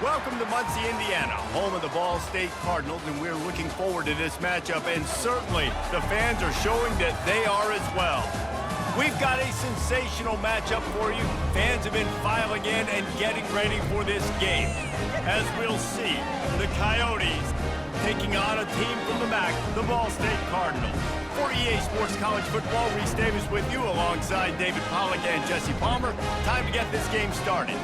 Welcome to Muncie, Indiana, home of the Ball State Cardinals, and we're looking forward to this matchup, and certainly the fans are showing that they are as well. We've got a sensational matchup for you. Fans have been filing in and getting ready for this game. As we'll see, the Coyotes taking on a team from the MAC, the Ball State Cardinals. For EA Sports College Football, Reese Davis with you alongside David Pollack and Jesse Palmer. Time to get this game started.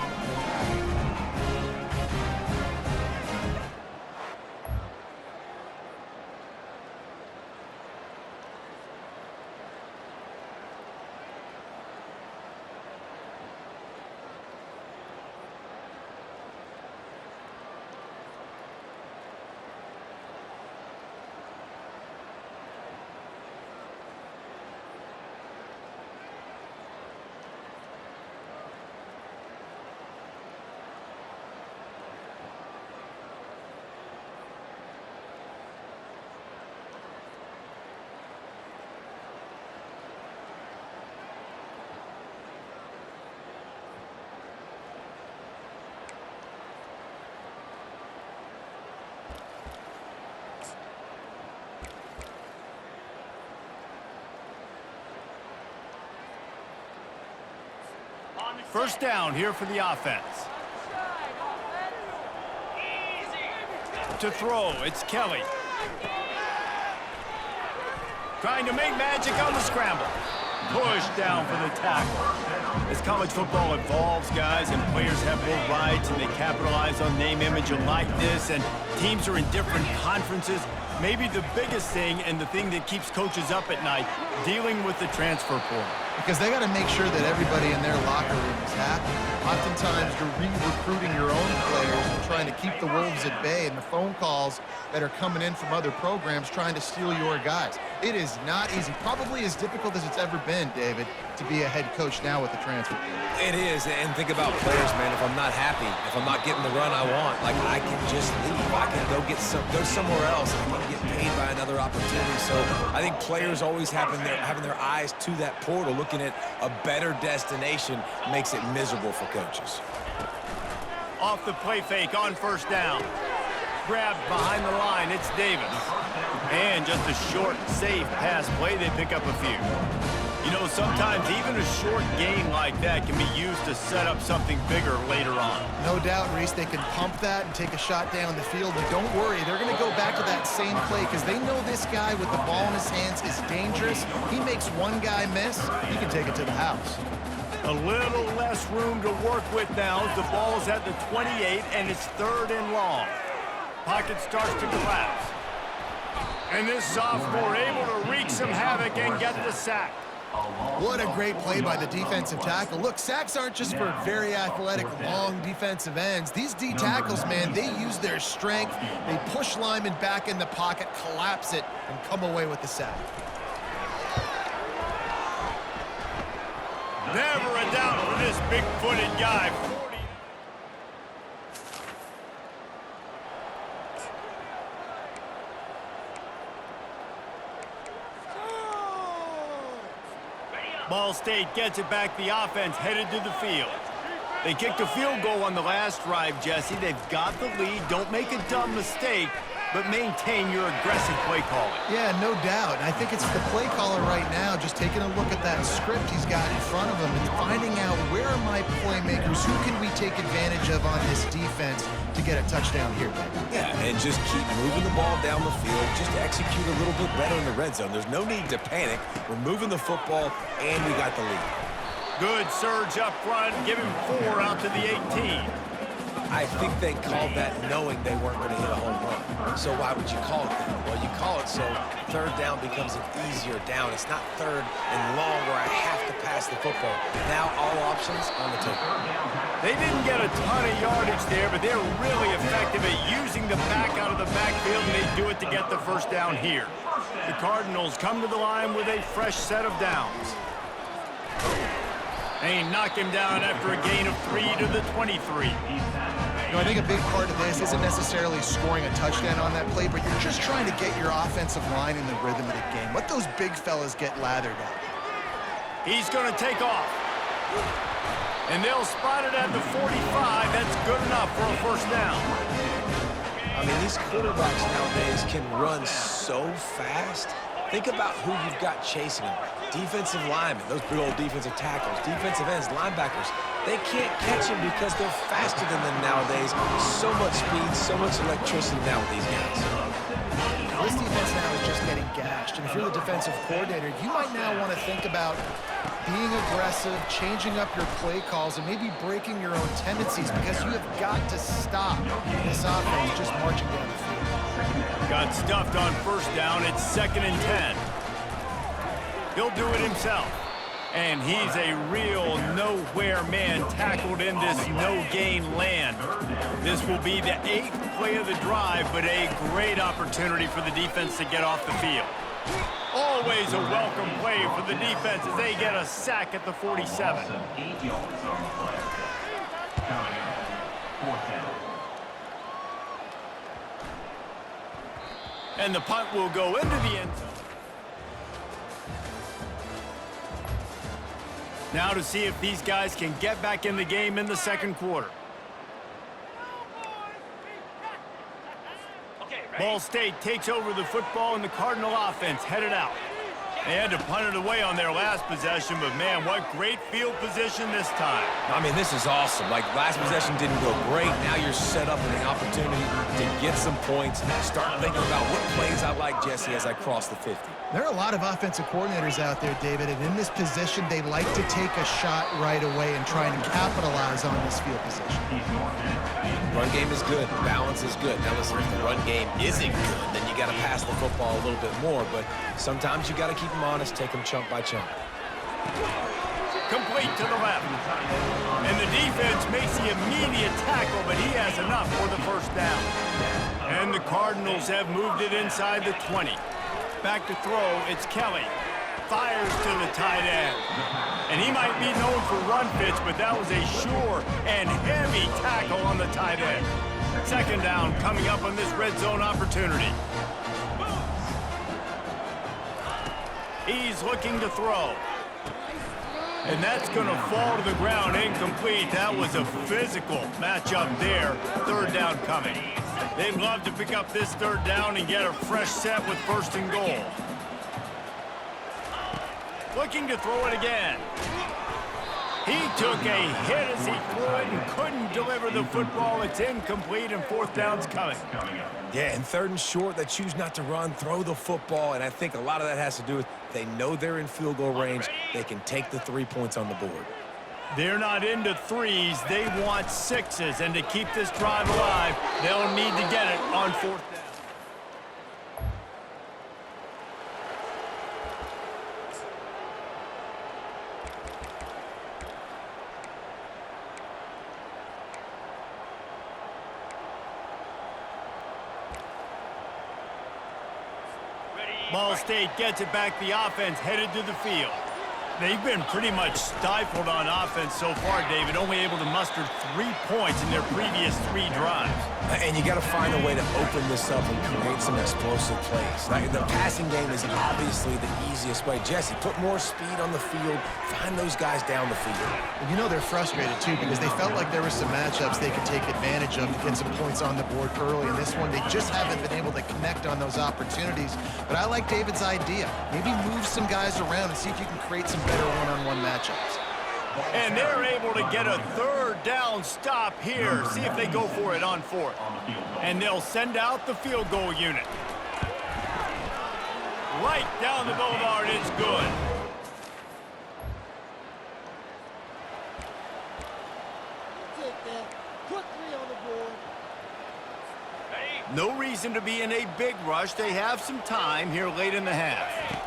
First down here for the offense. To throw, it's Kelly. Trying to make magic on the scramble. Push down for the tackle. As college football evolves, guys, and players have more rights and they capitalize on name, image, and likeness, and teams are in different conferences, maybe the biggest thing and the thing that keeps coaches up at night, dealing with the transfer portal. Because they got to make sure that everybody in their locker room is happy. Oftentimes, you're re-recruiting your own players and trying to keep the wolves at bay, and the phone calls that are coming in from other programs trying to steal your guys. It is not easy. Probably as difficult as it's ever been, David, to be a head coach now with the transfer portal. It is, and think about players, man. If I'm not happy, if I'm not getting the run I want, like, I can just leave. I can go somewhere else. I can get paid by another opportunity. So I think players always having their eyes to that portal, looking at a better destination, makes it miserable for coaches. Off the play fake on first down. Grabbed behind the line, it's Davis. And just a short, safe pass play, they pick up a few. You know, sometimes even a short gain like that can be used to set up something bigger later on. No doubt, Reese, they can pump that and take a shot down the field. But don't worry, they're going to go back to that same play because they know this guy with the ball in his hands is dangerous. He makes one guy miss, he can take it to the house. A little less room to work with now as the ball is at the 28 and it's 3rd and long. Pocket starts to collapse. And this sophomore able to wreak some havoc and get the sack. What a great play by the defensive tackle. Look, sacks aren't just for very athletic, long defensive ends. These D tackles, man, they use their strength. They push linemen back in the pocket, collapse it, and come away with the sack. Never a doubt for this big-footed guy. Ball State gets it back. The offense headed to the field. They kicked a field goal on the last drive, Jesse. They've got the lead. Don't make a dumb mistake, but maintain your aggressive play calling. Yeah, no doubt. And I think it's the play caller right now just taking a look at that script he's got in front of him and finding out where are my playmakers, who can we take advantage of on this defense to get a touchdown here. Yeah, and just keep moving the ball down the field, just to execute a little bit better in the red zone. There's no need to panic. We're moving the football, and we got the lead. Good surge up front. Give him 4 out to the 18. I think they called that knowing they weren't going to hit a home run. So why would you call it that? Well, you call it so 3rd down becomes an easier down. It's not 3rd and long where I have to pass the football. Now all options on the table. They didn't get a ton of yardage there, but they're really effective at using the back out of the backfield, and they do it to get the first down here. The Cardinals come to the line with a fresh set of downs. They knock him down after a gain of 3 to the 23. You know, I think a big part of this isn't necessarily scoring a touchdown on that play, but you're just trying to get your offensive line in the rhythm of the game. Let those big fellas get lathered up. He's going to take off. And they'll spot it at the 45. That's good enough for a first down. I mean, these quarterbacks nowadays can run so fast. Think about who you've got chasing them. Defensive linemen, those big old defensive tackles, defensive ends, linebackers. They can't catch him because they're faster than them nowadays. So much speed, so much electricity now with these guys. This defense now is just getting gashed. And if you're the defensive coordinator, you might now want to think about being aggressive, changing up your play calls, and maybe breaking your own tendencies because you have got to stop this offense just marching down the field. Got stuffed on first down. It's 2nd and 10. He'll do it himself. And he's a real nowhere man tackled in this no-gain land. This will be the 8th play of the drive, but a great opportunity for the defense to get off the field. Always a welcome play for the defense as they get a sack at the 47. And the punt will go into the end zone. Now to see if these guys can get back in the game in the second quarter. Ball State takes over the football and the Cardinal offense headed out. They had to punt it away on their last possession, but man, what great field position this time. I mean, this is awesome. Like, last possession didn't go great. Now you're set up with an opportunity to get some points. Start thinking about what plays I like, Jesse, as I cross the 50. There are a lot of offensive coordinators out there, David, and in this position, they like to take a shot right away and try and capitalize on this field position. Run game is good. Balance is good. Now, listen, if the run game isn't good, then you got to pass the football a little bit more. But sometimes you got to keep them honest, take them chunk by chunk. Complete to the left. And the defense makes the immediate tackle, but he has enough for the first down. And the Cardinals have moved it inside the 20. Back to throw, it's Kelly. Fires to the tight end. And he might be known for run fits, but that was a sure and heavy tackle on the tight end. Second down coming up on this red zone opportunity. He's looking to throw. And that's going to fall to the ground incomplete. That was a physical matchup there. Third down coming. They'd love to pick up this third down and get a fresh set with 1st and goal. Looking to throw it again. He took a hit as he threw it and couldn't deliver the football. It's incomplete and 4th down's coming. Yeah, and 3rd and short, they choose not to run, throw the football, and I think a lot of that has to do with they know they're in field goal range. They can take the 3 points on the board. They're not into 3s. They want 6s, and to keep this drive alive, they'll need to get it on 4th down. Ball State gets it back. The offense headed to the field. They've been pretty much stifled on offense so far, David, only able to muster 3 points in their previous 3 drives. And you got to find a way to open this up and create some explosive plays. Like, the passing game is obviously the easiest way. Jesse, put more speed on the field. Find those guys down the field. And you know they're frustrated, too, because they felt like there were some matchups they could take advantage of to get some points on the board early. In this one, they just haven't been able to connect on those opportunities. But I like David's idea. Maybe move some guys around and see if you can create some better one-on-one matchups. And they're able to get a 3rd down stop here. See if they go for it on 4th. And they'll send out the field goal unit. Right down the boulevard, it's good. No reason to be in a big rush. They have some time here late in the half.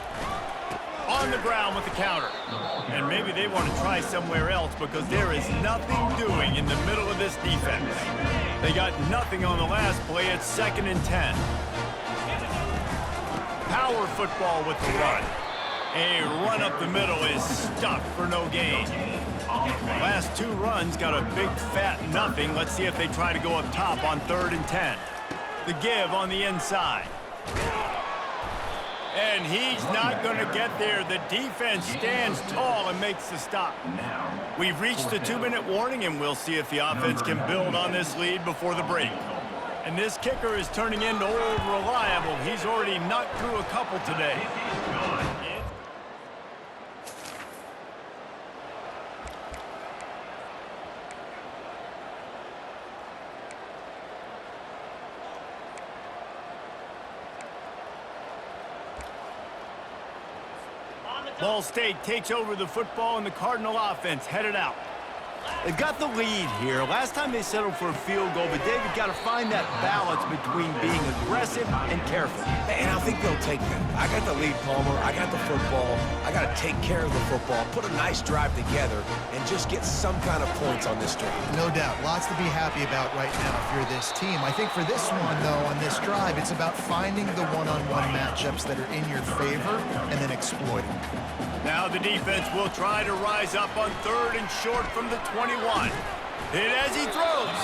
On the ground with the counter. And maybe they want to try somewhere else because there is nothing doing in the middle of this defense. They got nothing on the last play. It's 2nd and 10. Power football with the run. A run up the middle is stuffed for no gain. Last 2 runs got a big fat nothing. Let's see if they try to go up top on 3rd and 10. The give on the inside. And he's not going to get there. The defense stands tall and makes the stop. We've reached the 2-minute warning, and we'll see if the offense can build on this lead before the break. And this kicker is turning into old reliable. He's already knocked through a couple today. Ball State takes over the football, and the Cardinal offense headed out. They've got the lead here. Last time they settled for a field goal, but David got to find that balance between being aggressive and careful. And I think they'll take that. I got the lead, Palmer. I got the football. I got to take care of the football, put a nice drive together, and just get some kind of points on this drive. No doubt. Lots to be happy about right now if you're this team. I think for this one, though, on this drive, it's about finding the one-on-one matchups that are in your favor and then exploiting them. Now the defense will try to rise up on 3rd and short from the 21. Hit as he throws.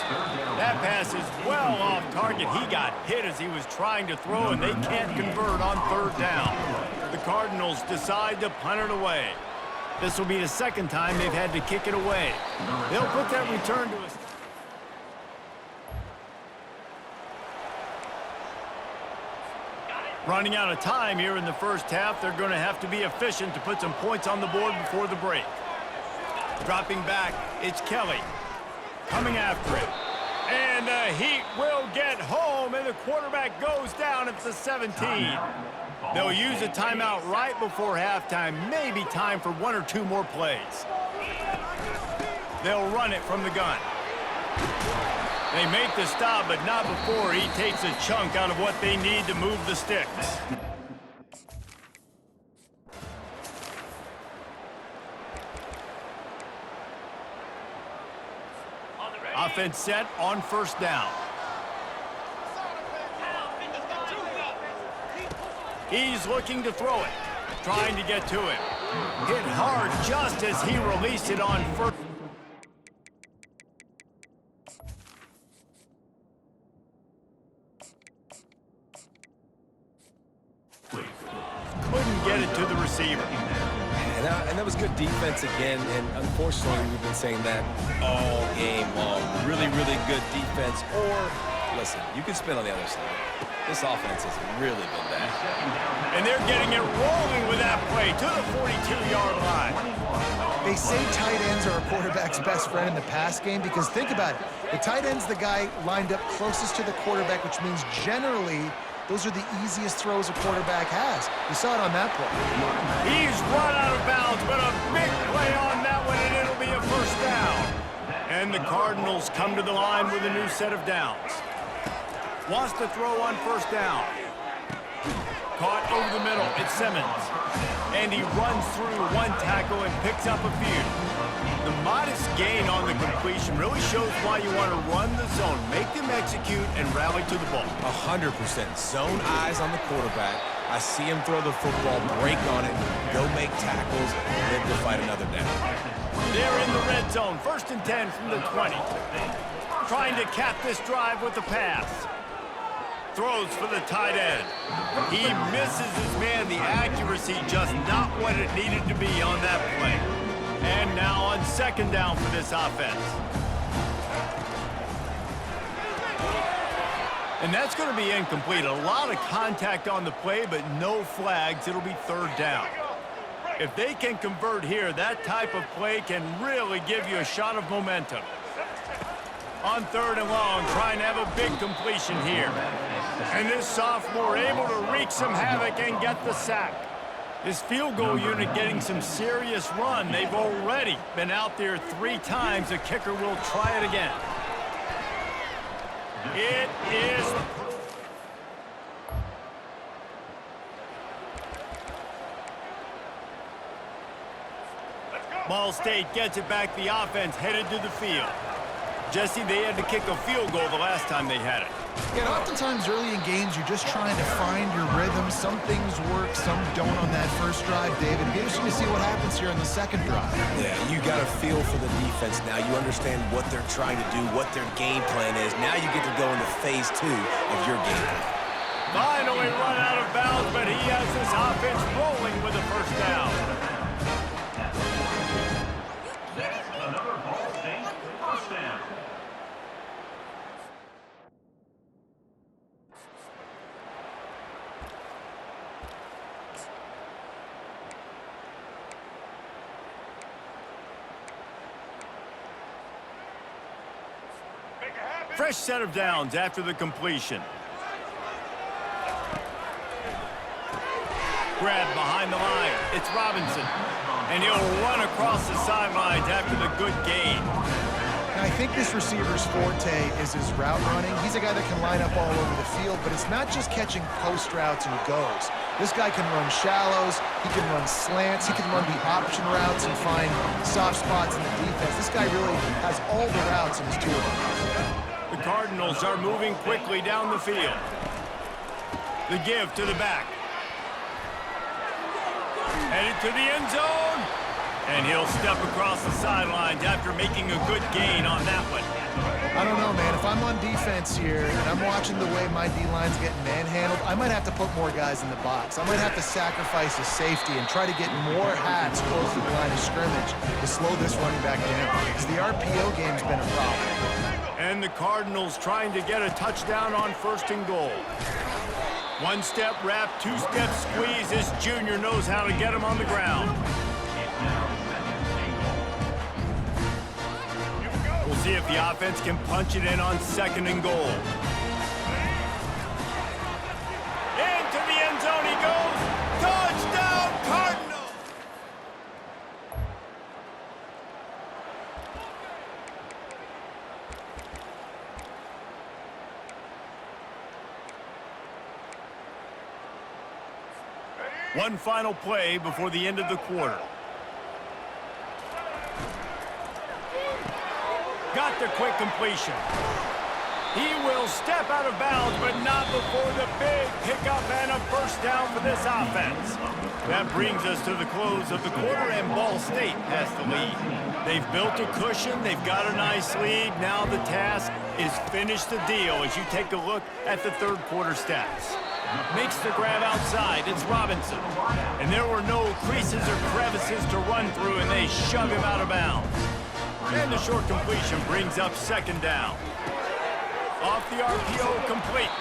That pass is well off target. He got hit as he was trying to throw, and they can't convert on 3rd down. The Cardinals decide to punt it away. This will be the 2nd time they've had to kick it away. They'll put that return to us. Running out of time here in the first half, they're going to have to be efficient to put some points on the board before the break. Dropping back, it's Kelly. Coming after him. And the Heat will get home, and the quarterback goes down at the 17. They'll use a timeout right before halftime, maybe time for 1 or 2 more plays. They'll run it from the gun. They make the stop, but not before he takes a chunk out of what they need to move the sticks. Offense set on 1st down. He's looking to throw it, trying to get to it. Hit hard just as he released it on 1st. Couldn't get it to the receiver. And that was good defense again, and unfortunately we've been saying that all game long. Really, really good defense. Or, listen, you can spin on the other side. This offense has really been bad. And they're getting it rolling with that play to the 42-yard line. They say tight ends are a quarterback's best friend in the pass game because think about it. The tight end's the guy lined up closest to the quarterback, which means generally those are the easiest throws a quarterback has. You saw it on that play. He's run out of bounds, but a big play on that one, and it'll be a 1st down. And the Cardinals come to the line with a new set of downs. Wants to throw on 1st down. Caught over the middle, it's Simmons. And he runs through 1 tackle and picks up a few. The modest gain on the completion really shows why you want to run the zone, make them execute, and rally to the ball. 100%. Zone eyes on the quarterback. I see him throw the football, break on it, go make tackles, live to fight another down. They're in the red zone, 1st and 10 from the 20. Trying to cap this drive with the pass. Throws for the tight end. He misses his man. The accuracy just not what it needed to be on that play. And now on 2nd down for this offense. And that's going to be incomplete. A lot of contact on the play, but no flags. It'll be 3rd down. If they can convert here, that type of play can really give you a shot of momentum. On 3rd and long, trying to have a big completion here. And this sophomore able to wreak some havoc and get the sack. This field goal unit getting some serious run. They've already been out there 3 times. The kicker will try it again. It is... Ball State gets it back. The offense headed to the field. Jesse, they had to kick a field goal the last time they had it. Yeah, and oftentimes early in games, you're just trying to find your rhythm. Some things work, some don't on that first drive, David. It'll be interesting to see what happens here on the 2nd drive. Yeah, you got a feel for the defense now. You understand what they're trying to do, what their game plan is. Now you get to go into phase 2 of your game plan. Finally run out of bounds, but he has this offense rolling with a first down. Another Ball State first down. Fresh set of downs after the completion. Grab behind the line. It's Robinson. And he'll run across the sidelines after the good gain. Now, I think this receiver's forte is his route running. He's a guy that can line up all over the field, but it's not just catching post routes and goes. This guy can run shallows, he can run slants, he can run the option routes and find soft spots in the defense. This guy really has all the routes in his toolbox. The Cardinals are moving quickly down the field. The give to the back. Headed to the end zone. And he'll step across the sidelines after making a good gain on that one. I don't know, man. If I'm on defense here and I'm watching the way my D-line's getting manhandled, I might have to put more guys in the box. I might have to sacrifice a safety and try to get more hats close to the line of scrimmage to slow this running back down. Because the RPO game's been a problem. And the Cardinals trying to get a touchdown on 1st and goal. One-step wrap, two-step squeeze. This junior knows how to get him on the ground. We'll see if the offense can punch it in on 2nd and goal. Into the end zone he goes. Touchdown, Cardinals! One final play before the end of the quarter. Got the quick completion. He will step out of bounds, but not before the big pickup and a first down for this offense. That brings us to the close of the quarter, and Ball State has the lead. They've built a cushion. They've got a nice lead. Now the task is finish the deal as you take a look at the 3rd quarter stats. Makes the grab outside. It's Robinson. And there were no creases or crevices to run through, and they shove him out of bounds. And the short completion brings up 2nd down. Off the RPO, complete.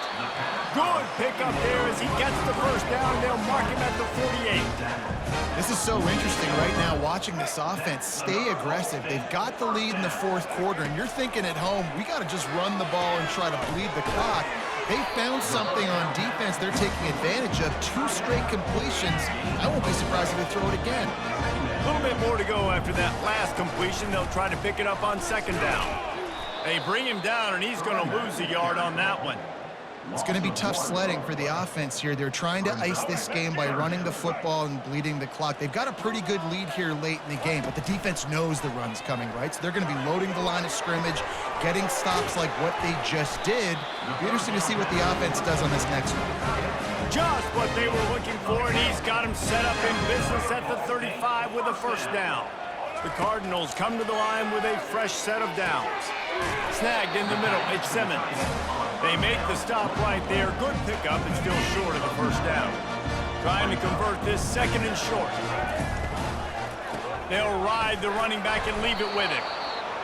Good pickup there as he gets the first down. They'll mark him at the 48. This is so interesting right now, watching this offense stay aggressive. They've got the lead in the 4th quarter, and you're thinking at home, we got to just run the ball and try to bleed the clock. They found something on defense they're taking advantage of. 2 straight completions. I won't be surprised if they throw it again. A little bit more to go after that last completion. They'll try to pick it up on 2nd down. They bring him down, and he's going to lose a yard on that one. It's going to be tough sledding for the offense here. They're trying to ice this game by running the football and bleeding the clock. They've got a pretty good lead here late in the game, but the defense knows the run's coming, right? So they're going to be loading the line of scrimmage, getting stops like what they just did. It'll be interesting to see what the offense does on this next one. Just what they were looking for, and he's got him set up in business at the 35 with a first down. The Cardinals come to the line with a fresh set of downs. Snagged in the middle, it's Simmons. They make the stop right there. Good pickup and still short of the first down. Trying to convert this 2nd and short. They'll ride the running back and leave it with him.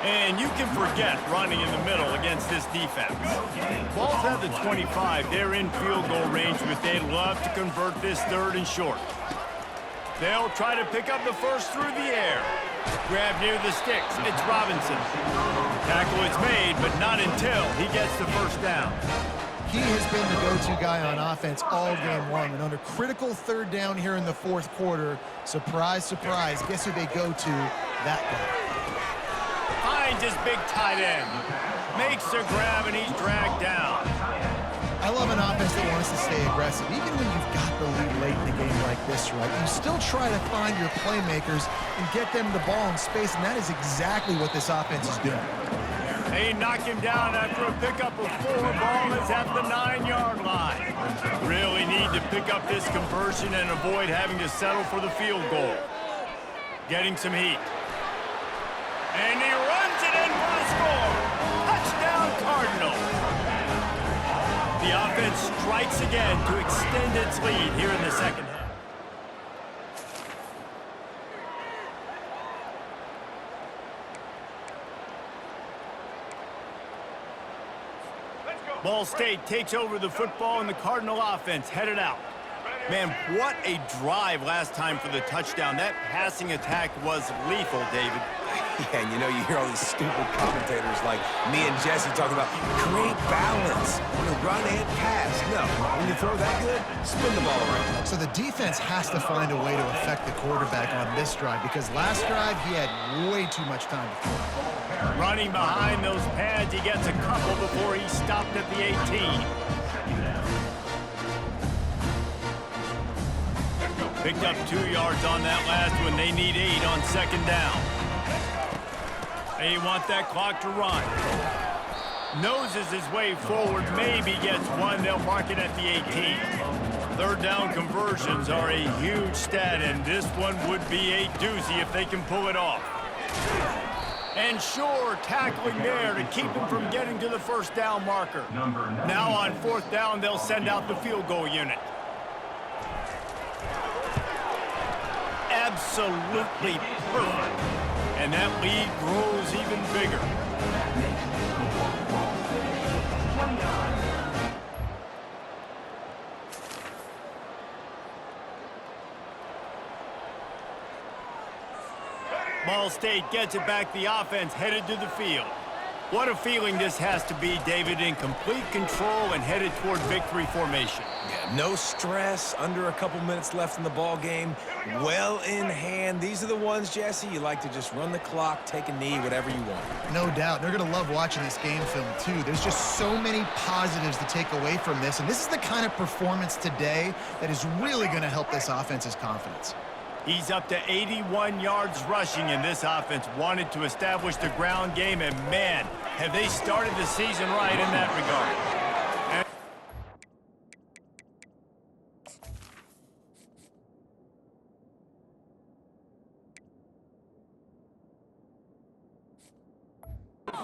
And you can forget running in the middle against this defense. Ball's at the 25. They're in field goal range, but they'd love to convert this 3rd and short. They'll try to pick up the first through the air. Grab near the sticks. It's Robinson. Tackle is made, but not until he gets the first down. He has been the go-to guy on offense all game long. And under critical 3rd down here in the 4th quarter, surprise, surprise, guess who they go to? That guy. Finds his big tight end. Makes the grab, and he's dragged down. I love an offense that wants to stay aggressive. Even when you've got the lead late in the game like this, right, you still try to find your playmakers and get them the ball in space, and that is exactly what this offense is doing. They knock him down after a pickup of 4. Ball is at the 9-yard line. Really need to pick up this conversion and avoid having to settle for the field goal. Getting some heat. And he runs it in for the score. Touchdown, Cardinals. The offense strikes again to extend its lead here in the second half. Ball State takes over the football, and the Cardinal offense headed out. Man, what a drive last time for the touchdown. That passing attack was lethal, David. Yeah, and you know, you hear all these stupid commentators like me and Jesse talking about create balance, run and pass. No, when you throw that good, spin the ball around. So the defense has to find a way to affect the quarterback on this drive because last drive he had way too much time to throw. Running behind those pads, he gets a couple before he stopped at the 18. Picked up 2 yards on that last one. They need 8 on second down. They want that clock to run. Noses his way forward, maybe gets one. They'll mark it at the 18. Third down conversions are a huge stat, and this one would be a doozy if they can pull it off. And sure, tackling there to keep him from getting to the first down marker. Now on fourth down, they'll send out the field goal unit. Absolutely perfect. And that lead grows even bigger. Ball State gets it back. The offense headed to the field. What a feeling this has to be, David, in complete control and headed toward victory formation. Yeah, no stress, under a couple minutes left in the ball game, well in hand. These are the ones, Jesse, you like to just run the clock, take a knee, whatever you want. No doubt. They're going to love watching this game film, too. There's just so many positives to take away from this, and this is the kind of performance today that is really going to help this offense's confidence. He's up to 81 yards rushing, and this offense wanted to establish the ground game, and man, have they started the season right in that regard.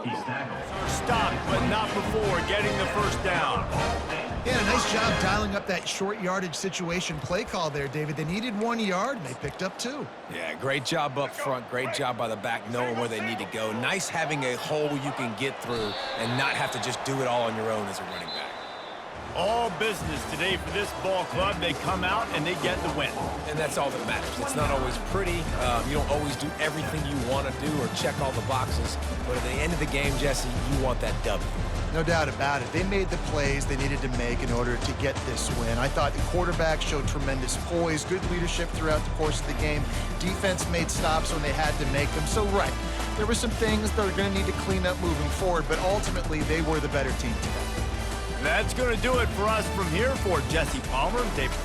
He's tackled. Stopped, but not before getting the first down. Yeah, a nice job dialing up that short yardage situation play call there, David. They needed 1 yard, and they picked up 2. Yeah, great job up front, great job by the back, knowing where they need to go. Nice having a hole you can get through and not have to just do it all on your own as a running back. All business today for this ball club. They come out and they get the win. And that's all that matters. It's not always pretty. You don't always do everything you want to do or check all the boxes. But at the end of the game, Jesse, you want that W. No doubt about it. They made the plays they needed to make in order to get this win. I thought the quarterback showed tremendous poise, good leadership throughout the course of the game. Defense made stops when they had to make them. So, right, there were some things they're going to need to clean up moving forward, but ultimately they were the better team today. That's going to do it for us from here. For Jesse Palmer, David